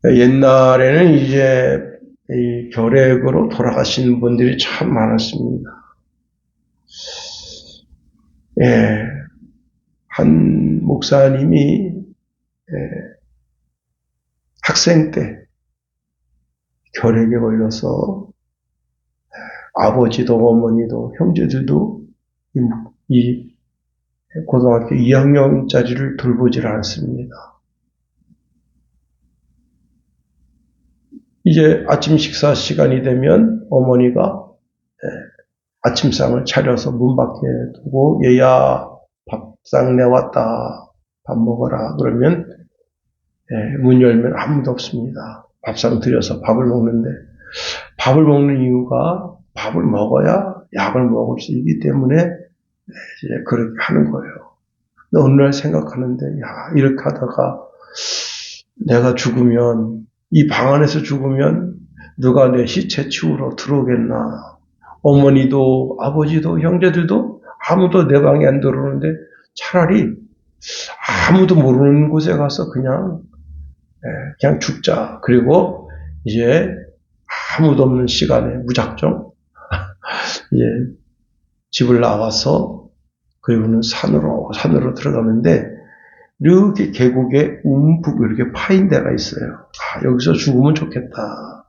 옛날에는 이제 이 결핵으로 돌아가신 분들이 참 많았습니다. 예, 한 목사님이 학생 때 결핵에 걸려서 아버지도 어머니도 형제들도 이 고등학교 2학년짜리를 돌보질 않습니다. 이제 아침 식사 시간이 되면 어머니가 아침상을 차려서 문 밖에 두고 얘야 밥상 내왔다 밥 먹어라 그러면 문 열면 아무도 없습니다. 밥상 들여서 밥을 먹는데 밥을 먹는 이유가 밥을 먹어야 약을 먹을 수 있기 때문에 이제 그렇게 하는 거예요. 근데 어느 날 생각하는데 야 이렇게 하다가 내가 죽으면 이 방 안에서 죽으면 누가 내 시체 치우러 들어오겠나. 어머니도 아버지도 형제들도 아무도 내 방에 안 들어오는데 차라리 아무도 모르는 곳에 가서 그냥 죽자. 그리고 이제 아무도 없는 시간에 무작정 이제 집을 나와서 그리고는 산으로 들어가는데 이렇게 계곡에 움푹 이렇게 파인 데가 있어요. 아, 여기서 죽으면 좋겠다.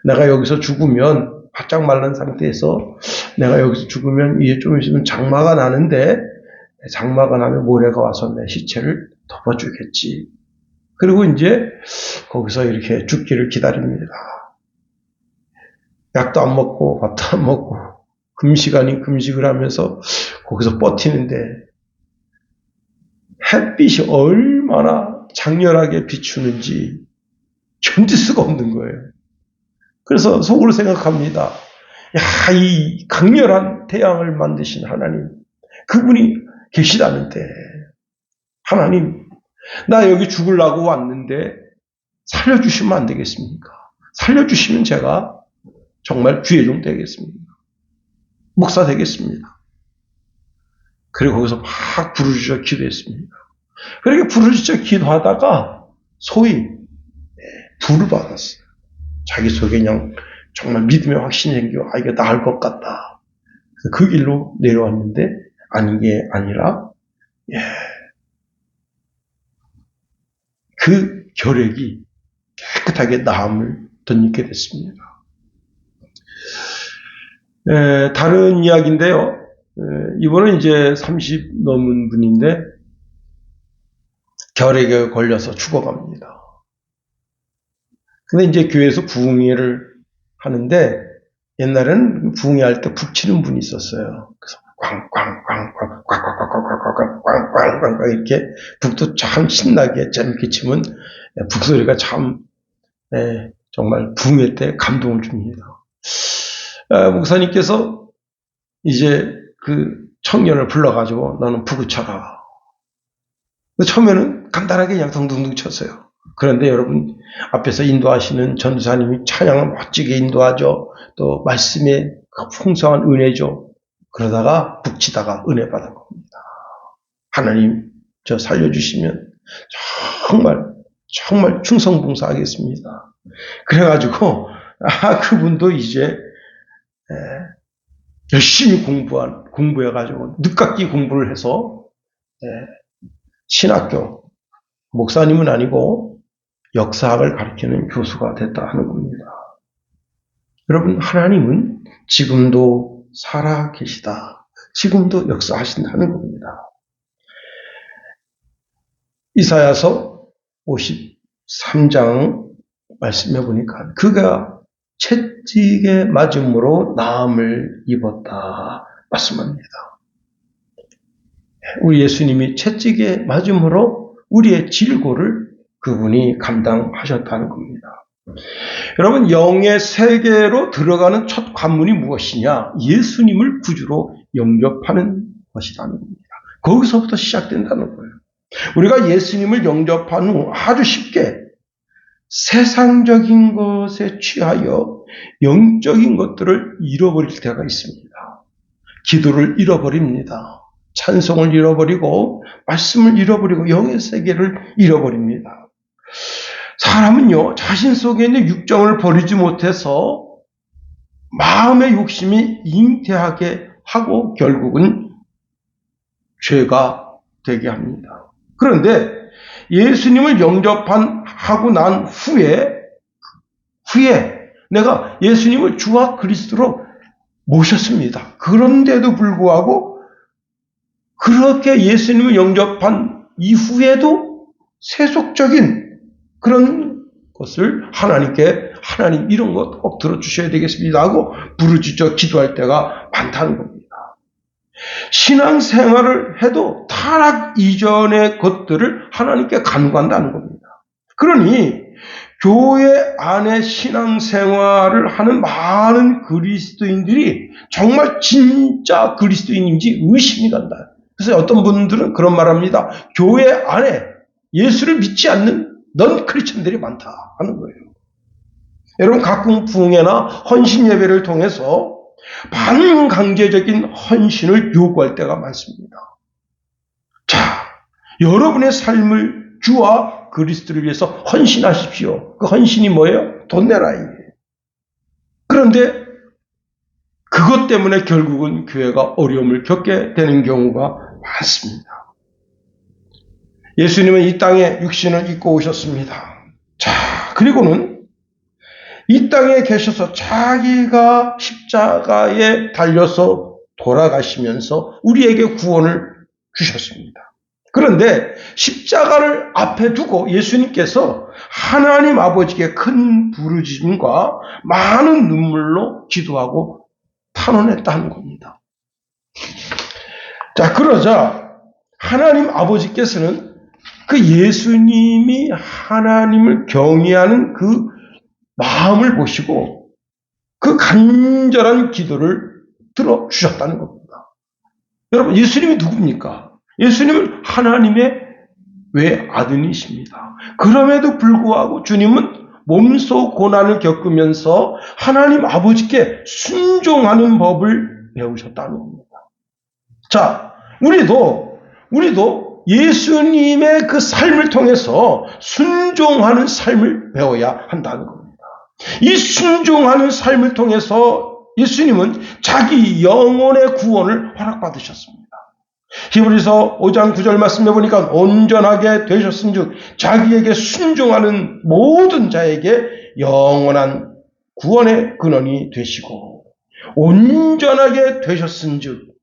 내가 여기서 죽으면 바짝 마른 상태에서 내가 여기서 죽으면 이제 좀 있으면 장마가 나는데 장마가 나면 모래가 와서 내 시체를 덮어주겠지. 그리고 이제 거기서 이렇게 죽기를 기다립니다. 약도 안 먹고 밥도 안 먹고 금식 아닌 금식을 하면서 거기서 버티는데 햇빛이 얼마나 장렬하게 비추는지 견딜 수가 없는 거예요. 그래서 속으로 생각합니다. 야, 이 강렬한 태양을 만드신 하나님, 그분이 계시다는데 하나님, 나 여기 죽으려고 왔는데 살려주시면 안 되겠습니까? 살려주시면 제가 정말 주의종 되겠습니다. 목사 되겠습니다. 그리고 거기서 막 부르짖어 기도했습니다. 그렇게 부르짖어 기도하다가 소위 불을 받았어요. 자기 속에 그냥 정말 믿음의 확신이 생겨 아 이게 나을 것 같다. 그 길로 내려왔는데 아닌 게 아니라 그 결핵이 깨끗하게 나음을 덧입게 됐습니다. 다른 이야기인데요. 이번은 이제 30 넘은 분인데 결핵에 걸려서 죽어갑니다. 근데 이제 교회에서 부흥회를 하는데 옛날에는 부흥회 할 때 북치는 분이 있었어요. 그래서 꽝꽝꽝꽝꽝꽝꽝꽝꽝꽝꽝꽝 이렇게 북도 참 신나게 재밌게 치면 북소리가 참 정말 부흥회 때 감동을 줍니다. 목사님께서 이제 그 청년을 불러가지고 너는 북을 쳐라. 처음에는 간단하게 그냥 둥둥둥 쳤어요. 그런데 여러분 앞에서 인도하시는 전도사님이 찬양을 멋지게 인도하죠. 또 말씀에 풍성한 은혜죠. 그러다가 북치다가 은혜 받은 겁니다. 하나님 저 살려주시면 정말 충성봉사하겠습니다. 그래가지고 그분도 이제 열심히 공부해가지고 늦깎이 공부를 해서 신학교 목사님은 아니고 역사학을 가르치는 교수가 됐다 하는 겁니다. 여러분 하나님은 지금도 살아 계시다. 지금도 역사하신다는 겁니다. 이사야서 53장 말씀해 보니까 그가 채찍에 맞음으로 나음을 입었다 말씀합니다. 우리 예수님이 채찍에 맞음으로 우리의 질고를 그분이 감당하셨다는 겁니다. 여러분 영의 세계로 들어가는 첫 관문이 무엇이냐? 예수님을 구주로 영접하는 것이라는 겁니다. 거기서부터 시작된다는 거예요. 우리가 예수님을 영접한 후 아주 쉽게 세상적인 것에 취하여 영적인 것들을 잃어버릴 때가 있습니다. 기도를 잃어버립니다. 찬송을 잃어버리고 말씀을 잃어버리고 영의 세계를 잃어버립니다. 사람은요, 자신 속에 있는 육정을 버리지 못해서 마음의 욕심이 잉태하게 하고 결국은 죄가 되게 합니다. 그런데 예수님을 영접하고 난 후에 내가 예수님을 주와 그리스도로 모셨습니다. 그런데도 불구하고 그렇게 예수님을 영접한 이후에도 세속적인 그런 것을 하나님 이런 것 꼭 들어주셔야 되겠습니다 하고 부르짖어 기도할 때가 많다는 겁니다. 신앙생활을 해도 타락 이전의 것들을 하나님께 간구한다는 겁니다. 그러니 교회 안에 신앙생활을 하는 많은 그리스도인들이 정말 진짜 그리스도인인지 의심이 간다. 그래서 어떤 분들은 그런 말합니다. 교회 안에 예수를 믿지 않는 넌 크리스천들이 많다 하는 거예요. 여러분, 가끔 부흥회나 헌신 예배를 통해서 반강제적인 헌신을 요구할 때가 많습니다. 자, 여러분의 삶을 주와 그리스도를 위해서 헌신하십시오. 그 헌신이 뭐예요? 돈 내라 이게. 그런데 그것 때문에 결국은 교회가 어려움을 겪게 되는 경우가 많습니다. 예수님은 이 땅에 육신을 입고 오셨습니다. 자, 그리고는 이 땅에 계셔서 자기가 십자가에 달려서 돌아가시면서 우리에게 구원을 주셨습니다. 그런데 십자가를 앞에 두고 예수님께서 하나님 아버지께 큰 부르짖음과 많은 눈물로 기도하고 탄원했다는 겁니다. 자, 그러자 하나님 아버지께서는 그 예수님이 하나님을 경외하는 그 마음을 보시고 그 간절한 기도를 들어주셨다는 겁니다. 여러분, 예수님이 누굽니까? 예수님은 하나님의 외아들이십니다. 그럼에도 불구하고 주님은 몸소 고난을 겪으면서 하나님 아버지께 순종하는 법을 배우셨다는 겁니다. 자, 우리도 예수님의 그 삶을 통해서 순종하는 삶을 배워야 한다는 겁니다. 이 순종하는 삶을 통해서 예수님은 자기 영혼의 구원을 허락받으셨습니다. 히브리서 5장 9절 말씀해 보니까 온전하게 되셨은즉 자기에게 순종하는 모든 자에게 영원한 구원의 근원이 되시고 온전하게 되셨은즉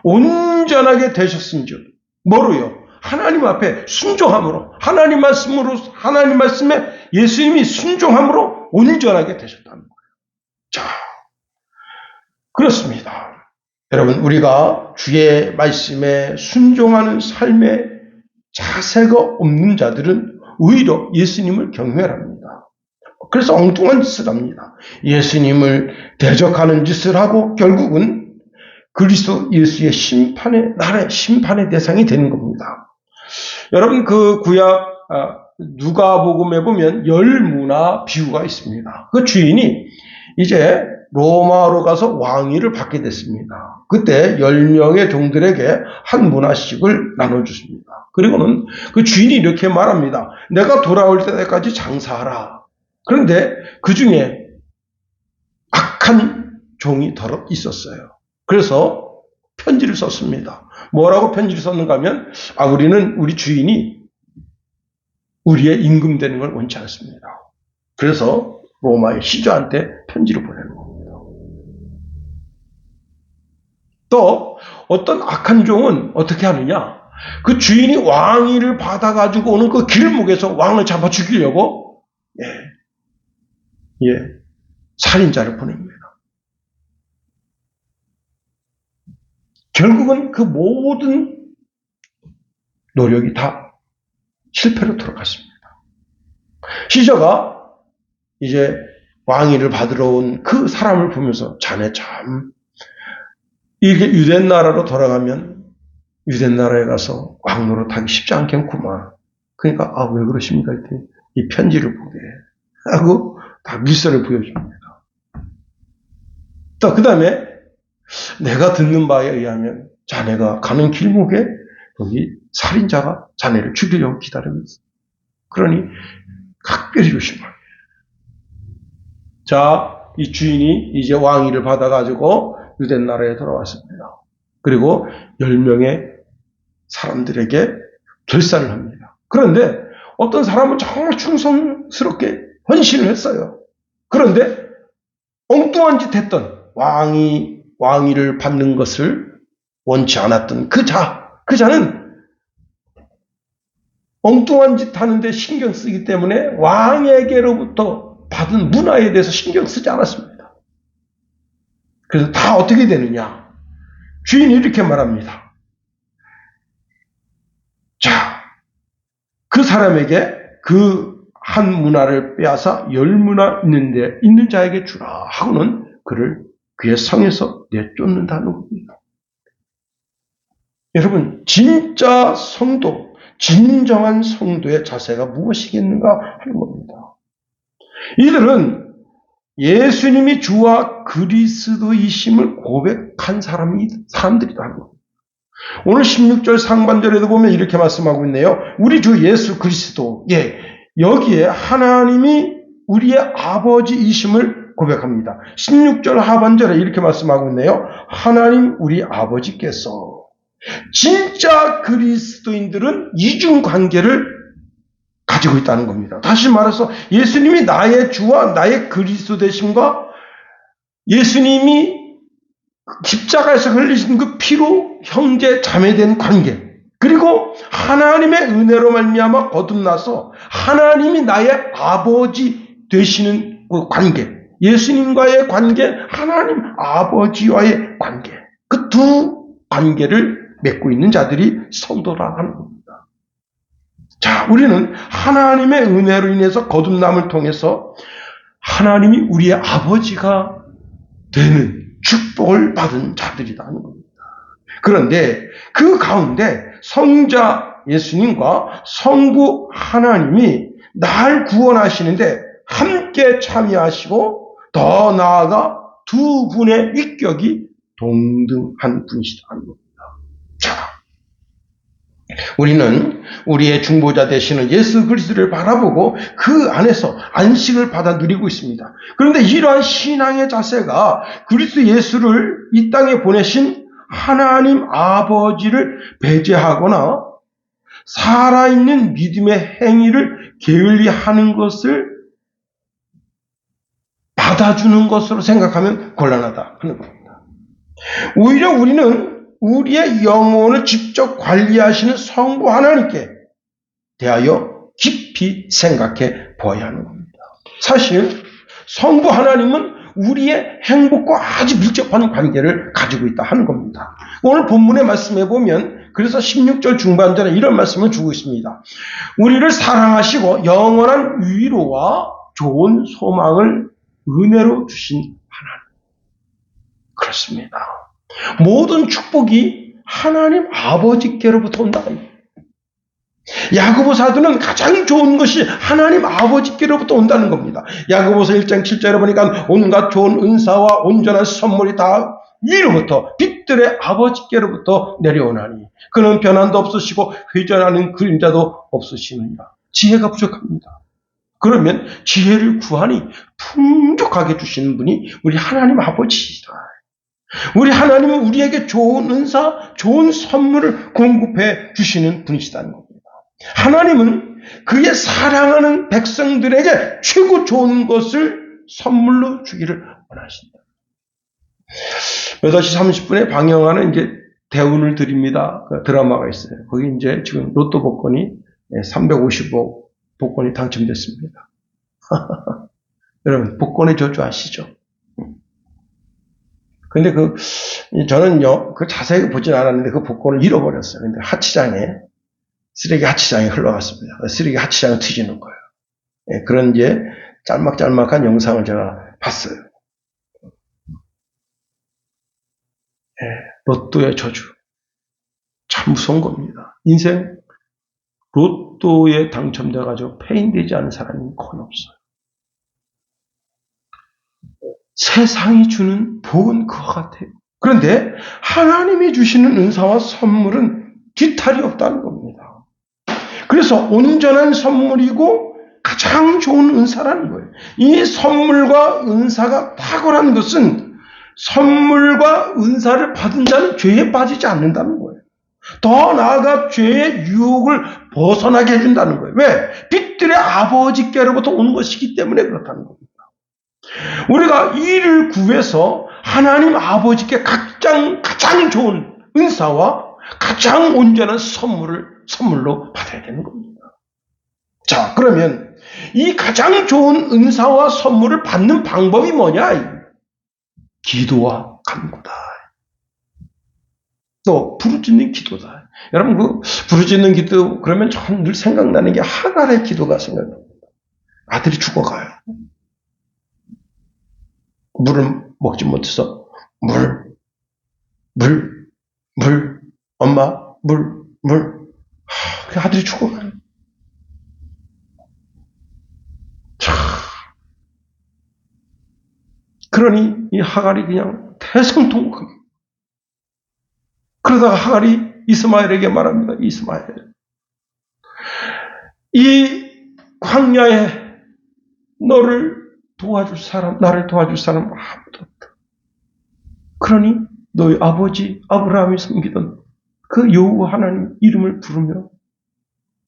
온전하게 되셨은즉 뭐로요? 하나님 앞에 순종함으로 하나님 말씀에 예수님이 순종함으로 온전하게 되셨다는 거예요. 자, 그렇습니다. 여러분, 우리가 주의 말씀에 순종하는 삶의 자세가 없는 자들은 오히려 예수님을 경외합니다. 그래서 엉뚱한 짓을 합니다. 예수님을 대적하는 짓을 하고 결국은 그리스도 예수의 나라의 심판의 대상이 되는 겁니다. 여러분, 그 구약 누가복음에 보면 열무나 비유가 있습니다. 그 주인이 이제 로마로 가서 왕위를 받게 됐습니다. 그때 10명의 종들에게 한 문화씩을 나눠주십니다. 그리고는 그 주인이 이렇게 말합니다. 내가 돌아올 때까지 장사하라. 그런데 그 중에 악한 종이 더러 있었어요. 그래서 편지를 썼습니다. 뭐라고 편지를 썼는가 하면 우리는 우리 주인이 우리의 임금 되는 걸 원치 않습니다. 그래서 로마의 시저한테 편지를 보내는 겁니다. 또 어떤 악한 종은 어떻게 하느냐? 그 주인이 왕위를 받아가지고 오는 그 길목에서 왕을 잡아 죽이려고 살인자를 보냅니다. 결국은 그 모든 노력이 다 실패로 돌아갔습니다. 시저가 이제 왕위를 받으러 온 그 사람을 보면서 자네 참 이게 유대 나라로 돌아가면 유대 나라에 가서 왕 노릇하기 쉽지 않겠구만. 그러니까 왜 그러십니까? 이렇게 이 편지를 보게 하고 다 밀서를 보여줍니다. 또 그 다음에 내가 듣는 바에 의하면 자네가 가는 길목에 여기 살인자가 자네를 죽이려고 기다리고 있어. 그러니 각별히 조심하게. 자, 이 주인이 이제 왕위를 받아가지고 유대 나라에 돌아왔습니다. 그리고 10명의 사람들에게 결산을 합니다. 그런데 어떤 사람은 정말 충성스럽게 헌신을 했어요. 그런데 엉뚱한 짓 했던 왕위를 받는 것을 원치 않았던 그 자는 엉뚱한 짓 하는데 신경 쓰기 때문에 왕에게로부터 받은 문화에 대해서 신경 쓰지 않았습니다. 그래서 다 어떻게 되느냐? 주인이 이렇게 말합니다. 자, 그 사람에게 그 한 문화를 빼앗아 10문화 있는 자에게 주라 하고는 그를 그의 성에서 내쫓는다는 겁니다. 여러분, 진짜 성도, 진정한 성도의 자세가 무엇이겠는가 하는 겁니다. 이들은 예수님이 주와 그리스도이심을 고백한 사람들이다 하는 겁니다. 오늘 16절 상반절에도 보면 이렇게 말씀하고 있네요. 우리 주 예수 그리스도, 여기에 하나님이 우리의 아버지이심을 고백합니다. 16절 하반절에 이렇게 말씀하고 있네요. 하나님 우리 아버지께서. 진짜 그리스도인들은 이중 관계를 가지고 있다는 겁니다. 다시 말해서 예수님이 나의 주와 나의 그리스도 되심과 예수님이 십자가에서 흘리신 그 피로 형제 자매된 관계, 그리고 하나님의 은혜로 말미암아 거듭나서 하나님이 나의 아버지 되시는 그 관계, 예수님과의 관계, 하나님 아버지와의 관계, 그 두 관계를 맺고 있는 자들이 성도라 하는 겁니다. 자, 우리는 하나님의 은혜로 인해서 거듭남을 통해서 하나님이 우리의 아버지가 되는 축복을 받은 자들이라는 겁니다. 그런데 그 가운데 성자 예수님과 성부 하나님이 날 구원하시는데 함께 참여하시고 더 나아가 두 분의 위격이 동등한 분이시라는 겁니다. 자, 우리는 우리의 중보자 되시는 예수 그리스도를 바라보고 그 안에서 안식을 받아 누리고 있습니다. 그런데 이러한 신앙의 자세가 그리스도 예수를 이 땅에 보내신 하나님 아버지를 배제하거나 살아있는 믿음의 행위를 게을리하는 것을 받아주는 것으로 생각하면 곤란하다 하는 겁니다. 오히려 우리는 우리의 영혼을 직접 관리하시는 성부 하나님께 대하여 깊이 생각해 보아야 하는 겁니다. 사실 성부 하나님은 우리의 행복과 아주 밀접한 관계를 가지고 있다 하는 겁니다. 오늘 본문의 말씀에 보면 그래서 16절 중반절에 이런 말씀을 주고 있습니다. 우리를 사랑하시고 영원한 위로와 좋은 소망을 은혜로 주신 하나님. 그렇습니다. 모든 축복이 하나님 아버지께로부터 온다. 야고보 사도는 가장 좋은 것이 하나님 아버지께로부터 온다는 겁니다. 야고보서 1장 7절에 보니까 온갖 좋은 은사와 온전한 선물이 다 위로부터 빛들의 아버지께로부터 내려오나니 그는 변함도 없으시고 회전하는 그림자도 없으시느니라. 지혜가 부족합니다. 그러면 지혜를 구하니 풍족하게 주시는 분이 우리 하나님 아버지시다. 우리 하나님은 우리에게 좋은 은사, 좋은 선물을 공급해 주시는 분이시다는 겁니다. 하나님은 그의 사랑하는 백성들에게 최고 좋은 것을 선물로 주기를 원하신다. 8시 30분에 방영하는 이제 대운을 드립니다. 그 드라마가 있어요. 거기 이제 지금 로또 복권이 350억 복권이 당첨됐습니다. 여러분, 복권의 저주 아시죠? 근데 저는요, 자세히 보진 않았는데 그 복권을 잃어버렸어요. 근데 쓰레기 하치장에 흘러갔습니다. 쓰레기 하치장을 뒤지는 거예요. 그런 이제 짤막짤막한 영상을 제가 봤어요. 로또의 저주. 참 무서운 겁니다. 인생 로또에 당첨돼가지고 폐인되지 않은 사람이 거의 없어요. 세상이 주는 복은 그와 같아요. 그런데 하나님이 주시는 은사와 선물은 뒤탈이 없다는 겁니다. 그래서 온전한 선물이고 가장 좋은 은사라는 거예요. 이 선물과 은사가 탁월한 것은 선물과 은사를 받은 자는 죄에 빠지지 않는다는 거예요. 더 나아가 죄의 유혹을 벗어나게 해준다는 거예요. 왜? 빛들의 아버지께로부터 오는 것이기 때문에 그렇다는 겁니다. 우리가 이를 구해서 하나님 아버지께 가장 좋은 은사와 가장 온전한 선물로 받아야 되는 겁니다. 자, 그러면 이 가장 좋은 은사와 선물을 받는 방법이 뭐냐? 기도와 간구다. 또 부르짖는 기도다. 여러분 그 부르짖는 기도 그러면 전 늘 생각나는 게 하갈의 기도가 생각납니다. 아들이 죽어가요. 물을 먹지 못해서 엄마 물. 그 아들이 죽어가요. 그러니 이 하갈이 그냥 대성통곡합니다. 그러다가 하갈이 이스마엘에게 말합니다. 이스마엘, 이 광야에 나를 도와줄 사람 아무도 없다. 그러니 너희 아버지 아브라함이 섬기던 그 여호와 하나님 이름을 부르며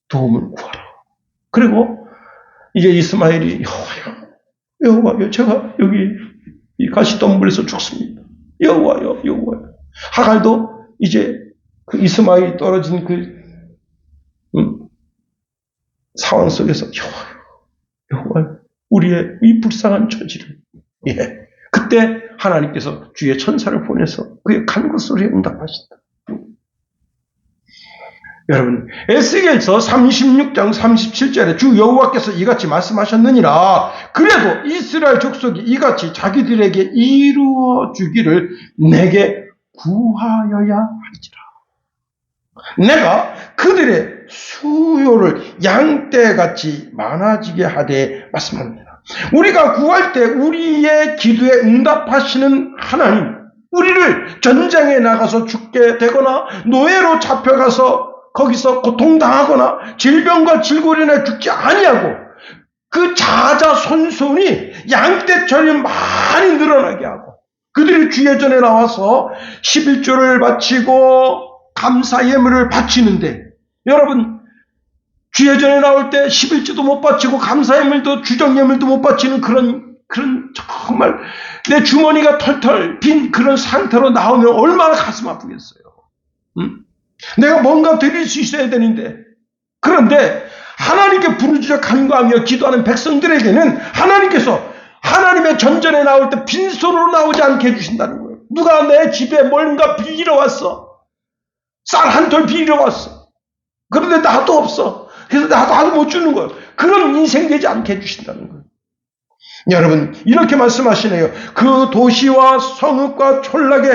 도움을 구하라. 그리고 이제 이스마엘이 여호와여, 제가 여기 이 가시덤불에서 죽습니다. 여호와여. 하갈도 이제 그 이스마엘이 떨어진 그 상황 속에서 여호와여, 우리의 이 불쌍한 처지를, 그때 하나님께서 주의 천사를 보내서 그의 간구 소리에 응답하신다. 여러분, 에스겔서 36장 37절에 주 여호와께서 이같이 말씀하셨느니라. 그래도 이스라엘 족속이 이같이 자기들에게 이루어 주기를 내게 구하여야 할지라. 내가 그들의 수요를 양떼같이 많아지게 하되 말씀합니다. 우리가 구할 때 우리의 기도에 응답하시는 하나님, 우리를 전쟁에 나가서 죽게 되거나 노예로 잡혀가서 거기서 고통당하거나 질병과 질고리에 죽지 아니하고 그 자자손손이 양떼처럼 많이 늘어나게 하고 그들이 주의 전에 나와서 11조를 바치고 감사 예물을 바치는데, 여러분 주의 전에 나올 때 11조도 못 바치고 감사 예물도 주정 예물도 못 바치는 그런 정말 내 주머니가 털털 빈 그런 상태로 나오면 얼마나 가슴 아프겠어요. 내가 뭔가 드릴 수 있어야 되는데, 그런데 하나님께 부르짖어 간구하며 기도하는 백성들에게는 하나님께서 하나님의 전전에 나올 때 빈손으로 나오지 않게 해주신다는 거예요. 누가 내 집에 뭔가 빌리러 왔어. 쌀 한 톨 빌리러 왔어. 그런데 나도 없어. 그래서 나도 못 주는 거예요. 그런 인생 되지 않게 해주신다는 거예요. 여러분, 이렇게 말씀하시네요. 그 도시와 성읍과 촌락에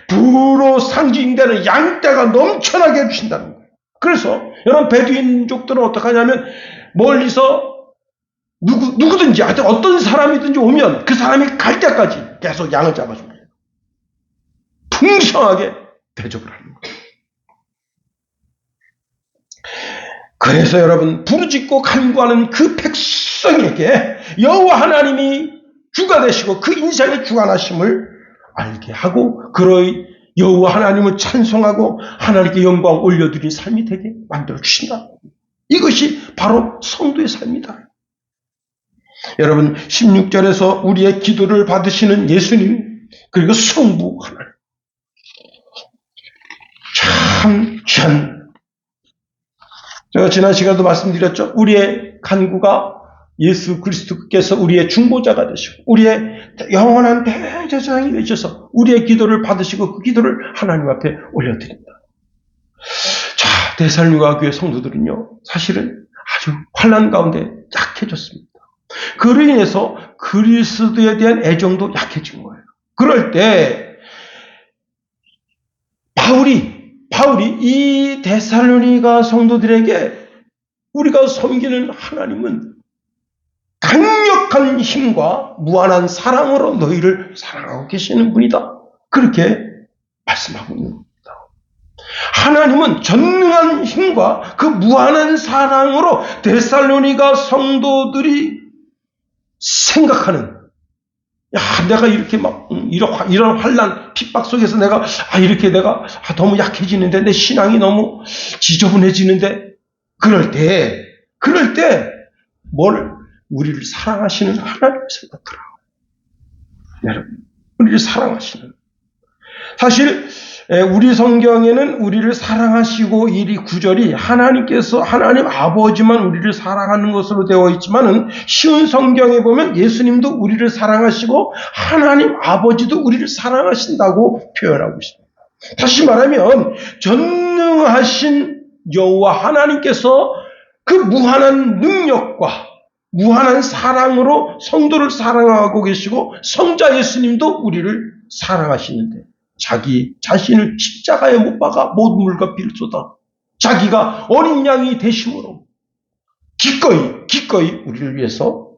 부로 상징되는 양떼가 넘쳐나게 해주신다는 거예요. 그래서 여러분, 베두인족들은 어떻게 하냐면 멀리서 누구든지 하여튼 어떤 사람이든지 오면 그 사람이 갈 때까지 계속 양을 잡아줍니다. 풍성하게 대접을 하는 거예요. 그래서 여러분, 부르짖고 간구하는 그 백성에게 여호와 하나님이 주가 되시고 그 인생의 주관하심을 알게 하고 그의 여호와 하나님을 찬송하고 하나님께 영광 올려드린 삶이 되게 만들어 주신다. 이것이 바로 성도의 삶이다. 여러분, 16절에서 우리의 기도를 받으시는 예수님, 그리고 성부 하나님, 참 귀한, 제가 지난 시간에도 말씀드렸죠. 우리의 간구가 예수 그리스도께서 우리의 중보자가 되시고 우리의 영원한 대제사장이 되셔서 우리의 기도를 받으시고 그 기도를 하나님 앞에 올려드립니다. 자, 데살로니가 교회 성도들은요, 사실은 아주 환난 가운데 약해졌습니다. 그로 인해서 그리스도에 대한 애정도 약해진 거예요. 그럴 때 바울이 이 데살로니가 성도들에게 우리가 섬기는 하나님은 강력한 힘과 무한한 사랑으로 너희를 사랑하고 계시는 분이다. 그렇게 말씀하고 있는 겁니다. 하나님은 전능한 힘과 그 무한한 사랑으로 데살로니가 성도들이 생각하는, 야, 내가 이렇게 막 이런 환난 핍박 속에서 내가 이렇게 내가 너무 약해지는데, 내 신앙이 너무 지저분해지는데, 그럴 때 우리를 사랑하시는 하나님을 생각하라. 여러분, 우리를 사랑하시는, 사실 우리 성경에는 우리를 사랑하시고 이 구절이 하나님 아버지만 우리를 사랑하는 것으로 되어 있지만은, 쉬운 성경에 보면 예수님도 우리를 사랑하시고 하나님 아버지도 우리를 사랑하신다고 표현하고 있습니다. 다시 말하면 전능하신 여호와 하나님께서 그 무한한 능력과 무한한 사랑으로 성도를 사랑하고 계시고, 성자 예수님도 우리를 사랑하시는데 자기 자신을 십자가에 못 박아 모든 물과 피를 쏟아 자기가 어린 양이 되심으로 기꺼이 우리를 위해서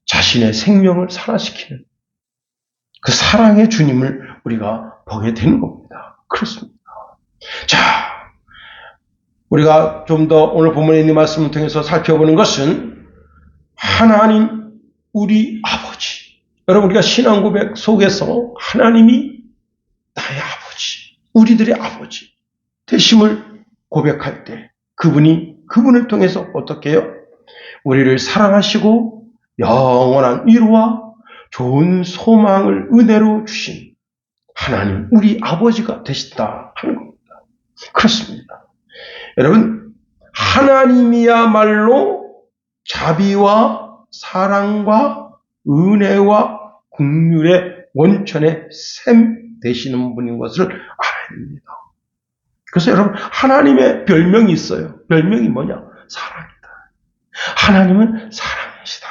자신의 생명을 살아시키는 그 사랑의 주님을 우리가 보게 되는 겁니다. 그렇습니다. 자, 우리가 좀 더 오늘 본문에 있는 말씀을 통해서 살펴보는 것은 하나님 우리 아버지. 여러분, 우리가 신앙 고백 속에서 하나님이 나의 아버지, 우리들의 아버지 되심을 고백할 때 그분을 통해서 어떻게 해요? 우리를 사랑하시고 영원한 위로와 좋은 소망을 은혜로 주신 하나님 우리 아버지가 되신다 하는 겁니다. 그렇습니다. 여러분, 하나님이야말로 자비와 사랑과 은혜와 긍휼의 원천의 샘 되시는 분인 것을 알아야 됩니다. 그래서 여러분, 하나님의 별명이 있어요. 별명이 뭐냐? 사랑이다. 하나님은 사랑이시다.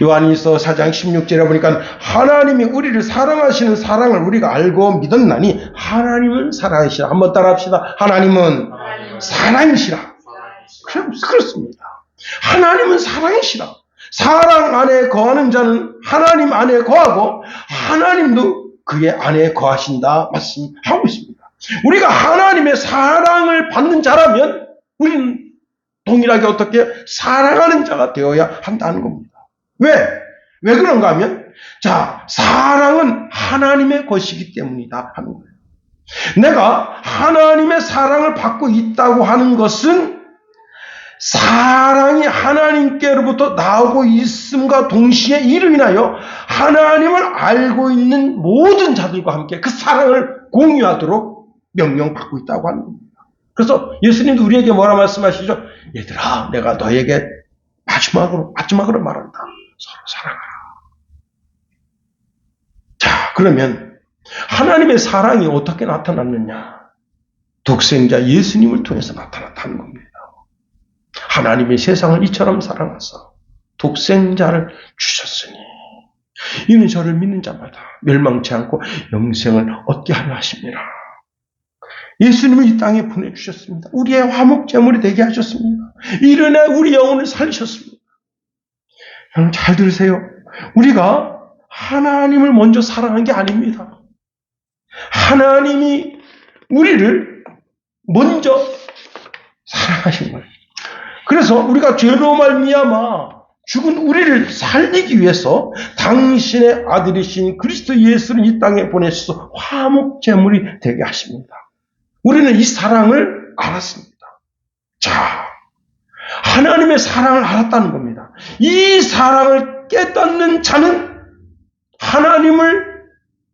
요한일서 4장 16절에 보니까 하나님이 우리를 사랑하시는 사랑을 우리가 알고 믿었나니 하나님은 사랑이시라. 한번 따라합시다. 하나님은 사랑이시라. 그렇습니다. 하나님은 사랑이시라. 사랑 안에 거하는 자는 하나님 안에 거하고 하나님도 그의 안에 거하신다 말씀하고 있습니다. 우리가 하나님의 사랑을 받는 자라면 우리는 동일하게 어떻게 사랑하는 자가 되어야 한다는 겁니다. 왜 그런가 하면, 자, 사랑은 하나님의 것이기 때문이다 하는 거예요. 내가 하나님의 사랑을 받고 있다고 하는 것은 사랑이 하나님께로부터 나오고 있음과 동시에 이로 인하여 하나님을 알고 있는 모든 자들과 함께 그 사랑을 공유하도록 명령받고 있다고 하는 겁니다. 그래서 예수님도 우리에게 뭐라 말씀하시죠? 얘들아, 내가 너에게 마지막으로 말한다. 서로 사랑하라. 자, 그러면 하나님의 사랑이 어떻게 나타났느냐? 독생자 예수님을 통해서 나타났다는 겁니다. 하나님이 세상을 이처럼 사랑하사 독생자를 주셨으니 이는 저를 믿는 자마다 멸망치 않고 영생을 얻게 하려 하십니다. 예수님을 이 땅에 보내주셨습니다. 우리의 화목제물이 되게 하셨습니다. 이른에 우리 영혼을 살리셨습니다. 여러분 잘 들으세요. 우리가 하나님을 먼저 사랑한 게 아닙니다. 하나님이 우리를 먼저 사랑하신 거예요. 그래서 우리가 죄로 말미암아 죽은 우리를 살리기 위해서 당신의 아들이신 그리스도 예수를 이 땅에 보내셔서 화목제물이 되게 하십니다. 우리는 이 사랑을 알았습니다. 자, 하나님의 사랑을 알았다는 겁니다. 이 사랑을 깨닫는 자는 하나님을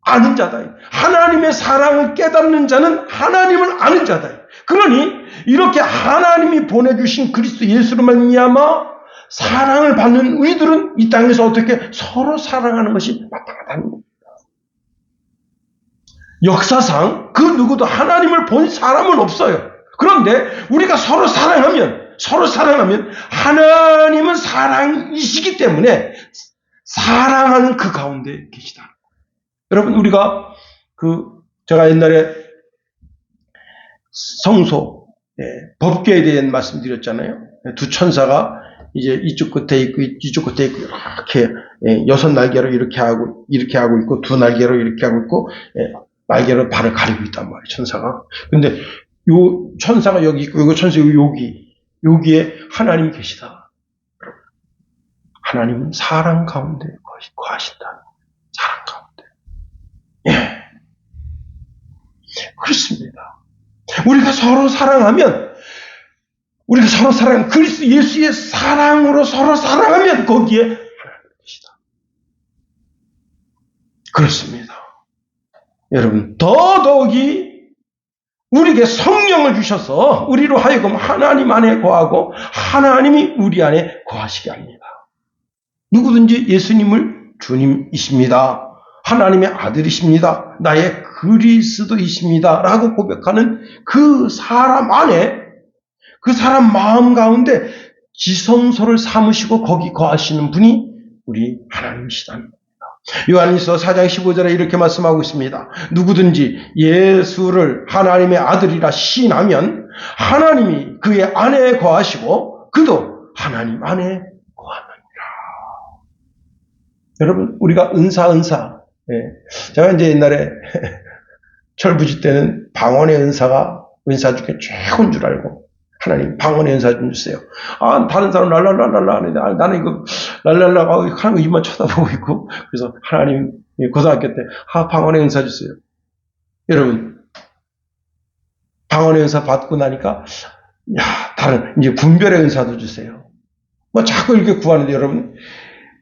아는 자다. 하나님의 사랑을 깨닫는 자는 하나님을 아는 자다. 그러니 이렇게 하나님이 보내주신 그리스도 예수로 말미암아 사랑을 받는 우리들은 이 땅에서 어떻게 서로 사랑하는 것이 마땅하다는 겁니다. 역사상 그 누구도 하나님을 본 사람은 없어요. 그런데 우리가 서로 사랑하면 하나님은 사랑이시기 때문에 사랑하는 그 가운데 계시다. 여러분, 우리가 제가 옛날에 성소, 법궤에 대한 말씀드렸잖아요. 두 천사가 이제 이쪽 끝에 있고 이쪽 끝에 있고 이렇게 6날개로 이렇게 하고 있고 두 날개로 이렇게 하고 있고 날개로 발을 가리고 있단 말이에요. 천사가. 근데 요 천사가 여기 있고, 요 천사 여기에 하나님이 계시다. 하나님은 사랑 가운데 거하신다. 사랑 가운데. 예. 그렇습니다. 우리가 서로 사랑하면, 그리스도 예수의 사랑으로 서로 사랑하면 거기에 하나님 계시다. 그렇습니다. 여러분, 더더욱이 우리에게 성령을 주셔서 우리로 하여금 하나님 안에 거하고 하나님이 우리 안에 거하시게 합니다. 누구든지 예수님을 주님이십니다. 하나님의 아들이십니다. 나의 그리스도이십니다. 라고 고백하는 그 사람 안에, 그 사람 마음 가운데 지성소를 삼으시고 거기 거하시는 분이 우리 하나님이시다. 요한일서 4장 15절에 이렇게 말씀하고 있습니다. 누구든지 예수를 하나님의 아들이라 시인하면 하나님이 그의 안에 거하시고 그도 하나님 안에 거하느니라. 여러분, 우리가 은사. 제가 이제 옛날에 철부지 때는 방언의 은사 중에 최고인 줄 알고, 하나님 방언의 은사 좀 주세요. 다른 사람 랄랄랄랄라 하는데, 나는 이거 랄랄라 하는 거 입만 쳐다보고 있고, 그래서 하나님, 고등학교 때, 방언의 은사 주세요. 여러분, 방언의 은사 받고 나니까, 다른, 이제 분별의 은사도 주세요. 자꾸 이렇게 구하는데, 여러분,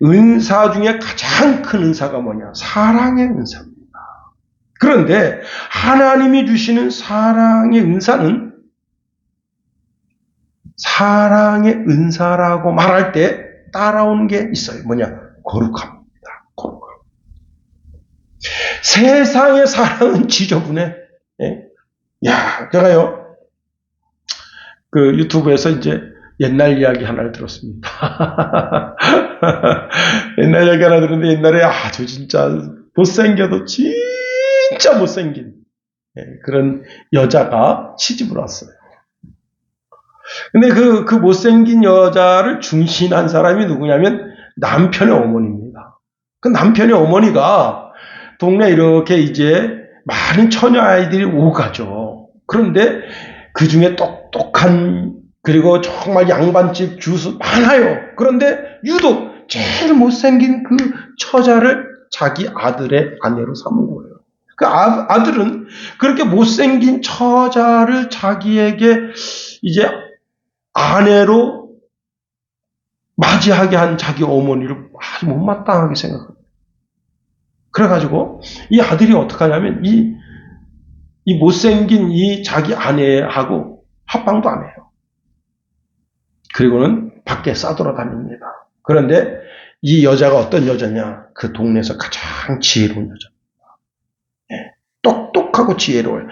은사 중에 가장 큰 은사가 뭐냐? 사랑의 은사입니다. 그런데, 하나님이 주시는 사랑의 은사는 사랑의 은사라고 말할 때 따라오는 게 있어요. 뭐냐? 거룩함입니다. 거룩함. 세상의 사랑은 지저분해. 제가요, 그 유튜브에서 이제 옛날 이야기 하나를 들었습니다. 옛날 이야기 하나 들었는데, 옛날에 아주 진짜 못생겨도 진짜 못생긴 그런 여자가 시집을 왔어요. 근데 그 못생긴 여자를 중신한 사람이 누구냐면 남편의 어머니입니다. 그 남편의 어머니가 동네 이렇게 이제 많은 처녀 아이들이 오가죠. 그런데 그 중에 똑똑한, 그리고 정말 양반집 주수 많아요. 그런데 유독 제일 못생긴 그 처자를 자기 아들의 아내로 삼은 거예요. 그 아들은 그렇게 못생긴 처자를 자기에게 이제 아내로 맞이하게 한 자기 어머니를 아주 못마땅하게 생각합니다. 그래가지고 이 아들이 어떻게 하냐면 이 못생긴 이 자기 아내하고 합방도 안 해요. 그리고는 밖에 싸돌아다닙니다. 그런데 이 여자가 어떤 여자냐? 그 동네에서 가장 지혜로운 여자입니다. 똑똑하고 지혜로워요.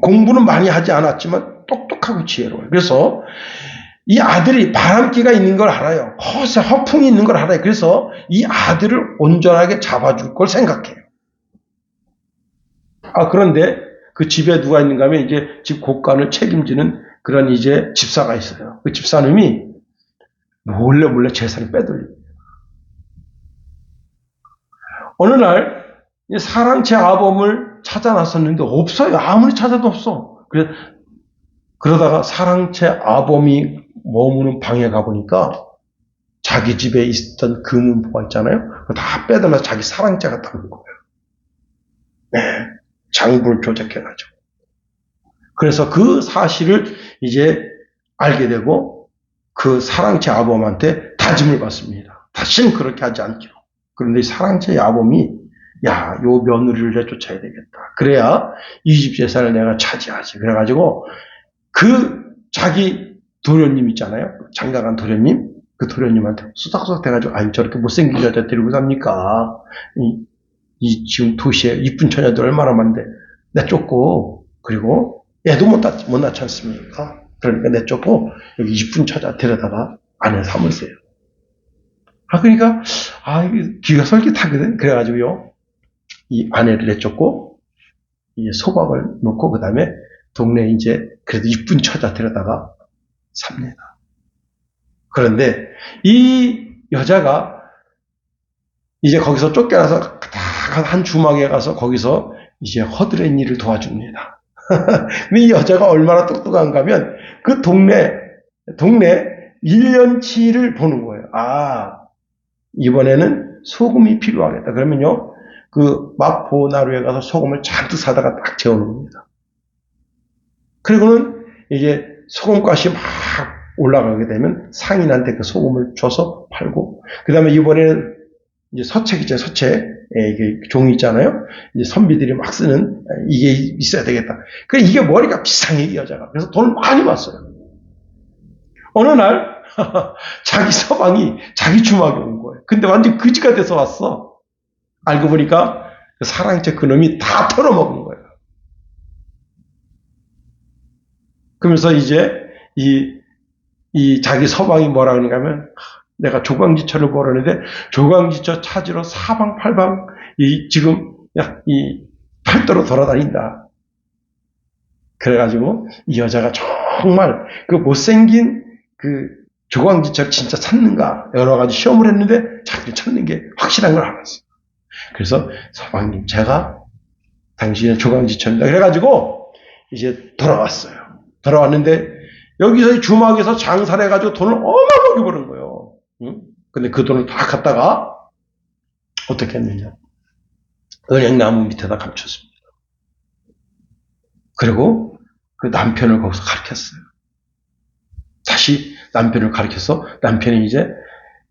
공부는 많이 하지 않았지만 똑똑하고 지혜로워요. 그래서 이 아들이 바람기가 있는 걸 알아요. 허풍이 있는 걸 알아요. 그래서 이 아들을 온전하게 잡아줄 걸 생각해요. 그런데 그 집에 누가 있는가 하면 이제 집 곳간을 책임지는 그런 이제 집사가 있어요. 그 집사님이 몰래 재산을 빼돌립니다. 어느 날 사랑채 아범을 찾아 나섰는데 없어요. 아무리 찾아도 없어. 그러다가 사랑채 아범이 머무는 방에 가보니까 자기 집에 있던 금은보가 있잖아요. 그거 다 빼달라 자기 사랑채가 담은 거예요. 장부를 조작해가지고. 그래서 그 사실을 이제 알게 되고 그 사랑채 아범한테 다짐을 받습니다. 다시는 그렇게 하지 않기로. 그런데 사랑채 아범이 요 며느리를 내쫓아야 되겠다. 그래야 이 집 재산을 내가 차지하지. 그래가지고 그 자기 도련님 있잖아요. 장가간 도련님. 그 도련님한테 수닥수닥 돼가지고 저렇게 못생긴 여자 데리고 삽니까? 이 지금 도시에 이쁜 처녀들 얼마나 많은데 내쫓고, 그리고 애도 못 낳지 않습니까? 그러니까 내쫓고 여기 이쁜 처자 데려다가 아내 삼으세요. 그러니까 귀가 솔깃하거든. 그래가지고요 이 아내를 내쫓고 이 소박을 놓고 그 다음에 동네 이제 그래도 이쁜 처자 데려다가 삽니다. 그런데 이 여자가 이제 거기서 쫓겨나서 한 주막에 가서 거기서 이제 허드렛 일을 도와줍니다. 근데 이 여자가 얼마나 똑똑한가 하면 그 동네 1년치를 보는 거예요. 아, 이번에는 소금이 필요하겠다. 그러면요, 그 마포나루에 가서 소금을 잔뜩 사다가 딱 재워놓은 겁니다. 그리고는 이제 소금값이 막 올라가게 되면 상인한테 그 소금을 줘서 팔고, 그 다음에 이번에는 이제 서책 있잖아요, 서책. 이게 종이 있잖아요. 이제 선비들이 막 쓰는 이게 있어야 되겠다. 그래 이게 머리가 비상해 이 여자가. 그래서 돈을 많이 받았어요. 어느 날 자기 서방이 자기 주막에 온 거예요. 근데 완전 거지가 돼서 왔어. 알고 보니까 그 사랑채 그놈이 다 털어먹은 거예요. 그러면서 이제 이 자기 서방이 뭐라 그러는가 하면 내가 조광지처를 벌었는데 조광지처 찾으러 사방팔방 지금 이 팔도로 돌아다닌다. 그래가지고 이 여자가 정말 그 못생긴 그 조광지처를 진짜 찾는가 여러 가지 시험을 했는데 자기를 찾는 게 확실한 걸 알았어요. 그래서 서방님 제가 당신의 조광지처입니다. 그래가지고 이제 돌아왔어요. 돌아왔는데 여기서 주막에서 장사를 해가지고 돈을 어마어마하게 버는 거예요. 응? 근데 그 돈을 다 갖다가 어떻게 했느냐. 은행나무 밑에다 감췄습니다. 그리고 그 남편을 거기서 가르쳤어요. 다시 남편을 가르쳐서 남편이 이제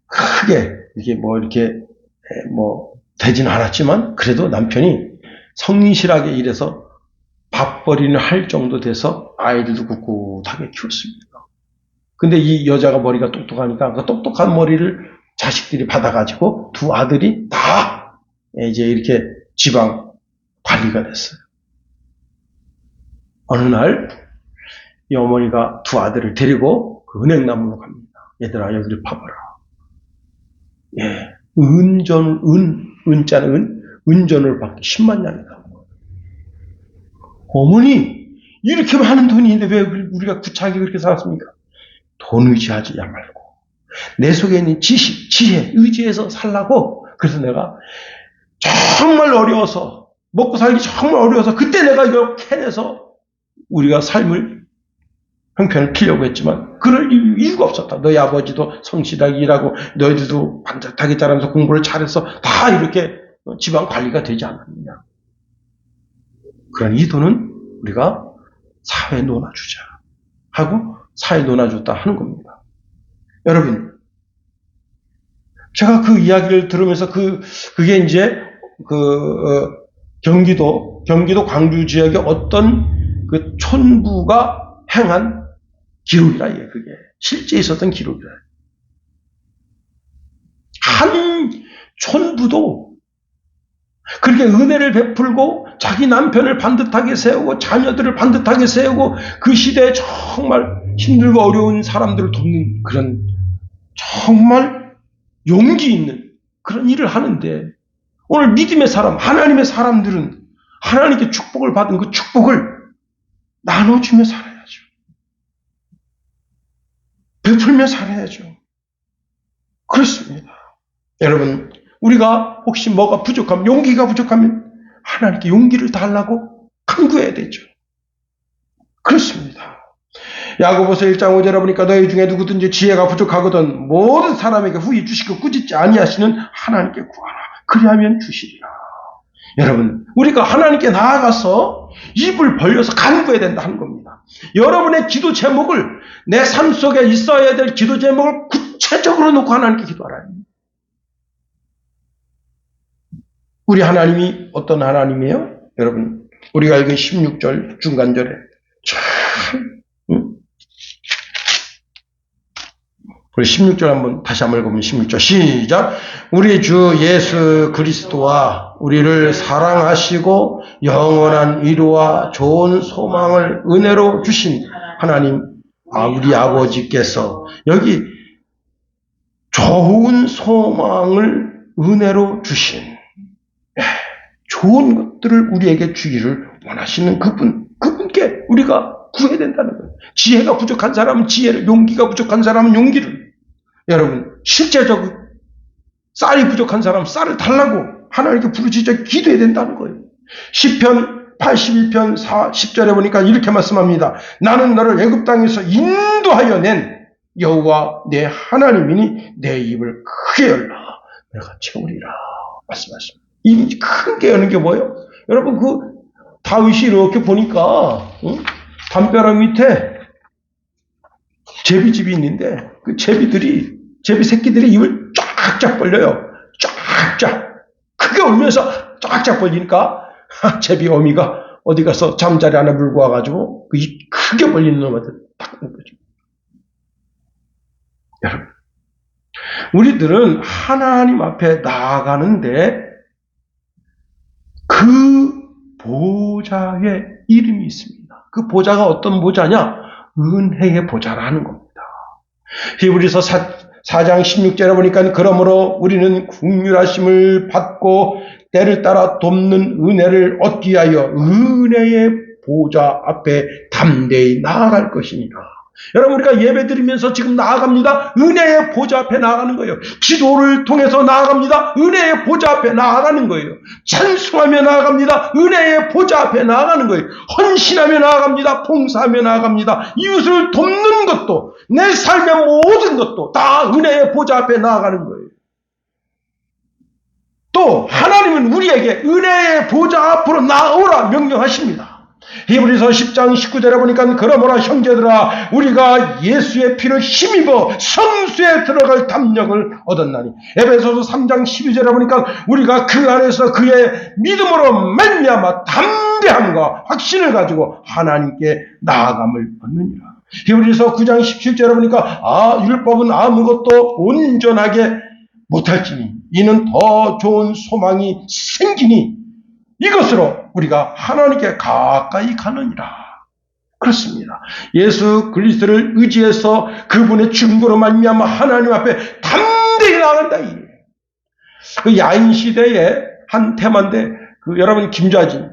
크게 이렇게 되지는 않았지만 그래도 남편이 성실하게 일해서 밥벌이는 할 정도 돼서 아이들도 꿋꿋하게 키웠습니다. 근데 이 여자가 머리가 똑똑하니까 그 똑똑한 머리를 자식들이 받아가지고 두 아들이 다 이제 이렇게 지방 관리가 됐어요. 어느 날 이 어머니가 두 아들을 데리고 그 은행나무로 갑니다. 얘들아 여기를 봐봐라. 예, 은전을 받기 10만 양이다. 어머니 이렇게 많은 돈이 있는데 왜 우리가 구차하게 그렇게 살았습니까? 돈 의지하지 말고 내 속에 있는 지식, 지혜, 의지해서 살라고. 그래서 내가 정말 어려워서 먹고 살기 정말 어려워서 그때 내가 이거 캐내서 우리가 삶을 형편을 피려고 했지만 그럴 이유가 없었다. 너희 아버지도 성실하게 일하고 너희들도 반듯하게 자라면서 공부를 잘해서 다 이렇게 집안 관리가 되지 않았느냐. 그런 이 돈은 우리가 사회에 놓아주자 하고 사회에 놓아줬다 하는 겁니다. 여러분, 제가 그 이야기를 들으면서 그게 이제 경기도 광주 지역의 어떤 그 촌부가 행한 기록이라 이게 그게 실제 있었던 기록이라. 한 촌부도 그렇게 은혜를 베풀고 자기 남편을 반듯하게 세우고 자녀들을 반듯하게 세우고 그 시대에 정말 힘들고 어려운 사람들을 돕는 그런 정말 용기 있는 그런 일을 하는데 오늘 믿음의 사람, 하나님의 사람들은 하나님께 축복을 받은 그 축복을 나눠주며 살아야죠. 베풀며 살아야죠. 그렇습니다. 여러분, 우리가 혹시 뭐가 부족하면, 용기가 부족하면 하나님께 용기를 달라고 간구해야 되죠. 그렇습니다. 야고보서 1장 5절에 보니까 너희 중에 누구든지 지혜가 부족하거든 모든 사람에게 후히 주시고 꾸짖지 아니하시는 하나님께 구하라. 그리하면 주시리라. 여러분, 우리가 하나님께 나아가서 입을 벌려서 간구해야 된다 하는 겁니다. 여러분의 기도 제목을 내 삶 속에 있어야 될 기도 제목을 구체적으로 놓고 하나님께 기도하라. 우리 하나님이 어떤 하나님이에요? 여러분, 우리가 읽은 16절 중간절에 참 우리 16절 다시 한번 읽어보면 16절 시작. 우리 주 예수 그리스도와 우리를 사랑하시고 영원한 위로와 좋은 소망을 은혜로 주신 하나님 우리 아버지께서 여기 좋은 소망을 은혜로 주신 좋은 것들을 우리에게 주기를 원하시는 그분께 우리가 구해야 된다는 거예요. 지혜가 부족한 사람은 지혜를, 용기가 부족한 사람은 용기를. 여러분, 실제적으로 쌀이 부족한 사람은 쌀을 달라고 하나님께 부르짖어 기도해야 된다는 거예요. 시편 81편 10절에 보니까 이렇게 말씀합니다. 나는 너를 애굽 땅에서 인도하여 낸 여호와 내 하나님이니 내 입을 크게 열라 내가 채우리라 말씀하십니다. 입이 크게 여는 게 뭐예요? 여러분 다윗이 이렇게 보니까 담벼락 밑에 제비집이 있는데 그 제비 새끼들이 입을 쫙쫙 벌려요. 쫙쫙 크게 울면서 쫙쫙 벌리니까 제비 어미가 어디 가서 잠자리 하나 물고 와가지고 그 입 크게 벌리는 놈한테 딱 거죠. 여러분, 우리들은 하나님 앞에 나아가는데 그 보좌의 이름이 있습니다. 그 보좌가 어떤 보좌냐? 은혜의 보좌라는 겁니다. 히브리서 4장 16절에 보니까 그러므로 우리는 긍휼하심을 받고 때를 따라 돕는 은혜를 얻기 위하여 은혜의 보좌 앞에 담대히 나아갈 것이니라. 여러분, 우리가 예배 드리면서 지금 나아갑니다. 은혜의 보좌 앞에 나아가는 거예요. 기도를 통해서 나아갑니다. 은혜의 보좌 앞에 나아가는 거예요. 찬송하며 나아갑니다. 은혜의 보좌 앞에 나아가는 거예요. 헌신하며 나아갑니다. 봉사하며 나아갑니다. 이웃을 돕는 것도, 내 삶의 모든 것도 다 은혜의 보좌 앞에 나아가는 거예요. 또 하나님은 우리에게 은혜의 보좌 앞으로 나오라 명령하십니다. 히브리서 10장 19절에 보니까 그러므로 형제들아 우리가 예수의 피를 힘입어 성수에 들어갈 담력을 얻었나니, 에베소서 3장 12절에 보니까 우리가 그 안에서 그의 믿음으로 말미암아 담대함과 확신을 가지고 하나님께 나아감을 얻느니라. 히브리서 9장 17절에 보니까 율법은 아무것도 온전하게 못할지니 이는 더 좋은 소망이 생기니 이것으로 우리가 하나님께 가까이 가느니라. 그렇습니다. 예수 그리스도를 의지해서 그분의 증거로 말미암아 하나님 앞에 담대히 나간다. 그 야인 시대의 한 테마인데 여러분 김좌진,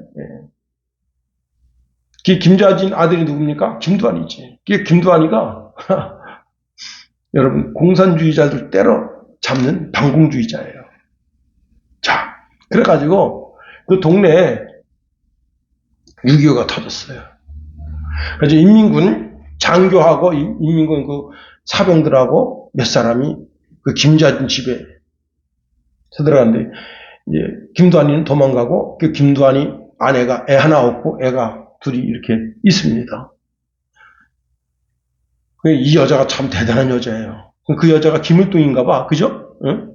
김좌진 아들이 누굽니까? 김두한이지. 김두한이가 여러분 공산주의자들 때려 잡는 반공주의자예요. 자, 그래가지고 그 동네에 6.25가 터졌어요. 그래서 인민군 장교하고 인민군 그 사병들하고 몇 사람이 그 김좌진 집에 들어갔는데 이제 김두한이는 도망가고 그 김두한이 아내가 애 하나 없고 애가 둘이 이렇게 있습니다. 이 여자가 참 대단한 여자예요. 그 여자가 김을동인가 봐. 그죠? 응?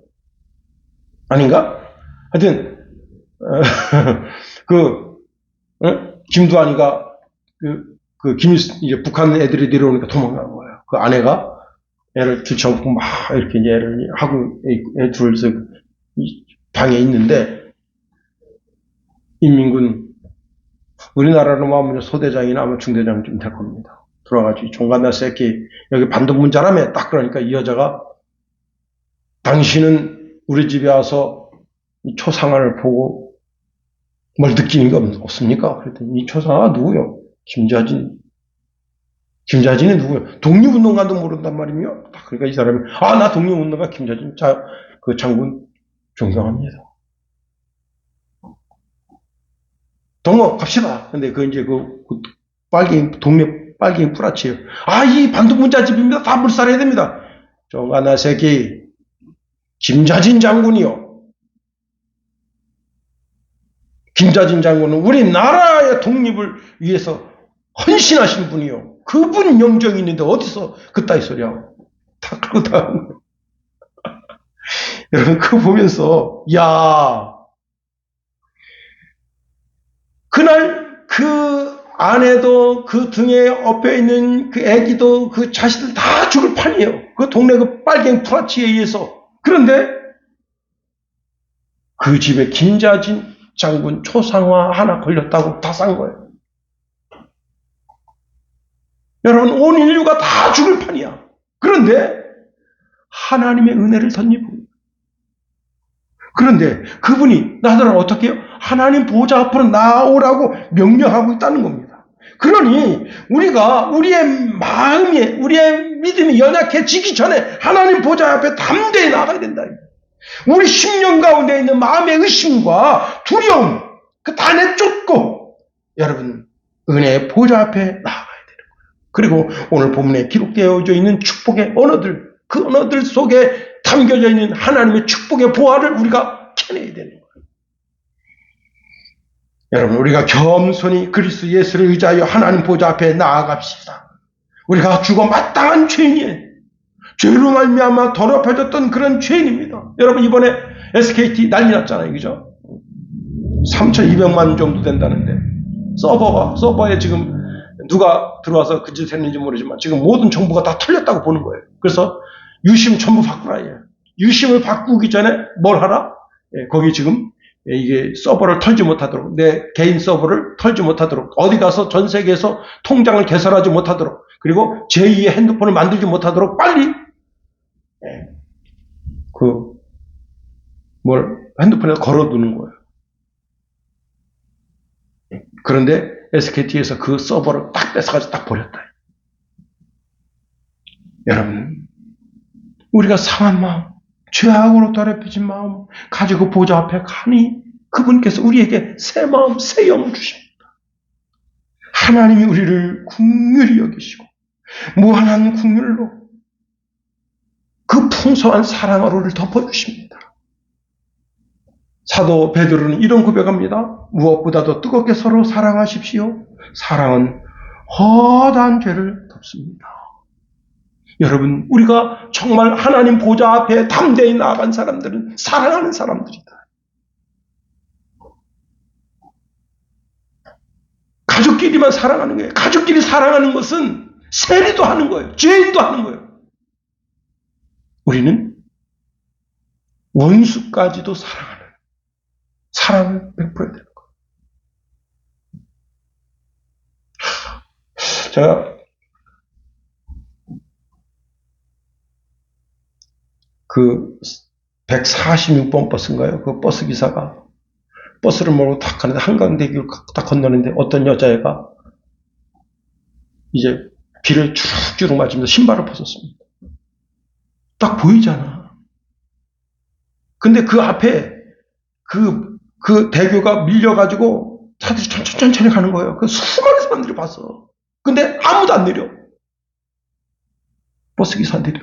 아닌가? 하여튼 김두한이가 이제 북한 애들이 내려오니까 도망간 거예요. 그 아내가 애를 들쳐안고 막 이렇게 이제 애를 하고 애 둘이서 방에 있는데 인민군 우리나라로 하면 소대장이나 아마 중대장쯤 될 겁니다. 들어와가지고 종갓날 새끼 여기 반동문자라며 딱 그러니까 이 여자가 당신은 우리 집에 와서 이 초상화를 보고 뭘 느끼는 게 없습니까? 그랬더니 이 초상화가 누구요? 김좌진이 누구요? 독립운동가도 모른단 말이며. 그러니까 이 사람이 나 독립운동가 김좌진 그 장군 존경합니다. 동무 갑시다. 근데 이제 동네 빨갱이 뿌라치예요. 이 반동문자 집입니다. 다 물살해야 됩니다. 종갓날 새끼 김좌진 장군이요. 김좌진 장군은 우리나라의 독립을 위해서 헌신하신 분이요. 그분 영정이 있는데 어디서 그따위 소리하고 다 그러고 다 하는 거예요. 여러분 그거 보면서 그날 그 아내도 그 등에 엎여 있는 그 애기도 그 자식들 다 죽을 판이에요. 그 동네 그 빨갱이 프라치에 의해서. 그런데 그 집에 김좌진 장군 초상화 하나 걸렸다고 다 싼 거예요. 여러분 온 인류가 다 죽을 판이야. 그런데 하나님의 은혜를 덧입은. 그런데 그분이 나더러 어떻게 해요? 하나님 보좌 앞으로 나오라고 명령하고 있다는 겁니다. 그러니 우리가 우리의 마음이 우리의 믿음이 연약해지기 전에 하나님 보좌 앞에 담대히 나가야 된다. 우리 심령 가운데 있는 마음의 의심과 두려움 다 내쫓고 여러분, 은혜의 보좌 앞에 나아가야 되는 거예요. 그리고 오늘 본문에 기록되어져 있는 축복의 언어들, 그 언어들 속에 담겨져 있는 하나님의 축복의 보화를 우리가 캐내야 되는 거예요. 여러분, 우리가 겸손히 그리스도 예수를 의지하여 하나님 보좌 앞에 나아갑시다. 우리가 죽어 마땅한 죄인이에요. 죄로 말미암아 더럽혀졌던 그런 죄인입니다. 여러분, 이번에 SKT 난리 났잖아요. 그죠? 3,200만 정도 된다는데 서버에 지금 누가 들어와서 그 짓을 했는지 모르지만 지금 모든 정보가 다 털렸다고 보는 거예요. 그래서 유심 전부 바꾸라 해요. 유심을 바꾸기 전에 뭘 하라? 거기 지금 이게 서버를 털지 못하도록, 내 개인 서버를 털지 못하도록, 어디 가서 전 세계에서 통장을 개설하지 못하도록, 그리고 제2의 핸드폰을 만들지 못하도록 빨리 핸드폰에 걸어두는 거예요. 그런데 SKT에서 그 서버를 딱 뺏어가지고 딱 버렸다. 여러분, 우리가 상한 마음, 죄악으로 더럽혀진 마음 가지고 보좌 앞에 가니 그분께서 우리에게 새 마음, 새 영을 주십니다. 하나님이 우리를 긍휼히 여기시고 무한한 긍휼로 그 풍성한 사랑으로 우리를 덮어주십니다. 사도 베드로는 이런 고백합니다. 무엇보다도 뜨겁게 서로 사랑하십시오. 사랑은 허다한 죄를 덮습니다. 여러분, 우리가 정말 하나님 보좌 앞에 담대히 나아간 사람들은 사랑하는 사람들이다. 가족끼리만 사랑하는 거예요. 가족끼리 사랑하는 것은 세리도 하는 거예요. 죄인도 하는 거예요. 우리는 원수까지도 사랑하는 사랑을 베풀어야 되는 거예요. 제가 그 146번 버스인가요? 그 버스 기사가 버스를 몰고 탁 가는데 한강대교를 딱 건너는데 어떤 여자애가 이제 비를 주룩주룩 맞으면서 신발을 벗었습니다. 딱 보이잖아. 근데 그 앞에 그 대교가 밀려가지고 차들이 천천히 가는 거예요. 그 수많은 사람들이 봤어. 근데 아무도 안 내려. 버스 기사 안 내려.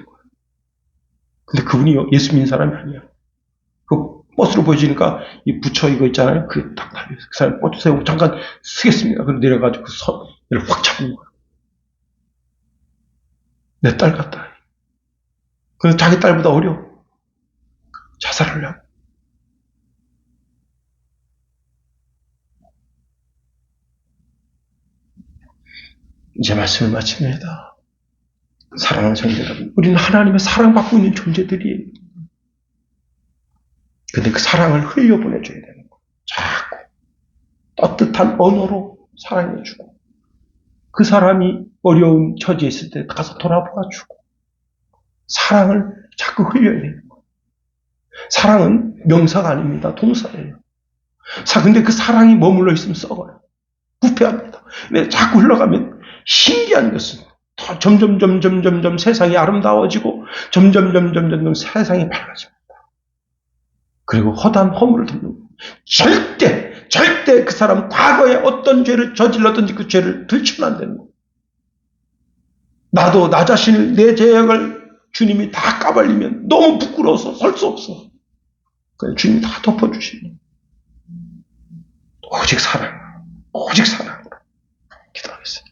근데 그분이 예수 믿는 사람이 아니야. 그 버스로 보여지니까 이 부처 이거 있잖아요. 그게 딱 달려있어. 그 사람 버스 세우고 잠깐 쓰겠습니다. 그리고 내려가지고 얘를 확 잡은 거야. 내 딸 같다. 그래서 자기 딸보다 어려. 자살하려고. 이제 말씀을 마칩니다. 사랑하는 성도 여러분, 우리는 하나님의 사랑받고 있는 존재들이에요. 근데 그 사랑을 흘려보내줘야 되는 거예요. 자꾸 따뜻한 언어로 사랑해주고 그 사람이 어려운 처지에 있을 때 가서 돌아보아주고 사랑을 자꾸 흘려야 되는 거예요. 사랑은 명사가 아닙니다. 동사예요. 근데 그 사랑이 머물러 있으면 썩어요. 부패합니다. 근데 자꾸 흘러가면 신기한 것은 점점 세상이 아름다워지고 점점 세상이 밝아집니다. 그리고 허다한 허물을 덮는 거예요. 절대 그 사람 과거에 어떤 죄를 저질렀든지 그 죄를 들추면 안 되는 거예요. 나도 나 자신을 내 죄악을 주님이 다 까발리면 너무 부끄러워서 설 수 없어. 그래서 주님이 다 덮어주시는 오직 사랑으로 기도하겠습니다.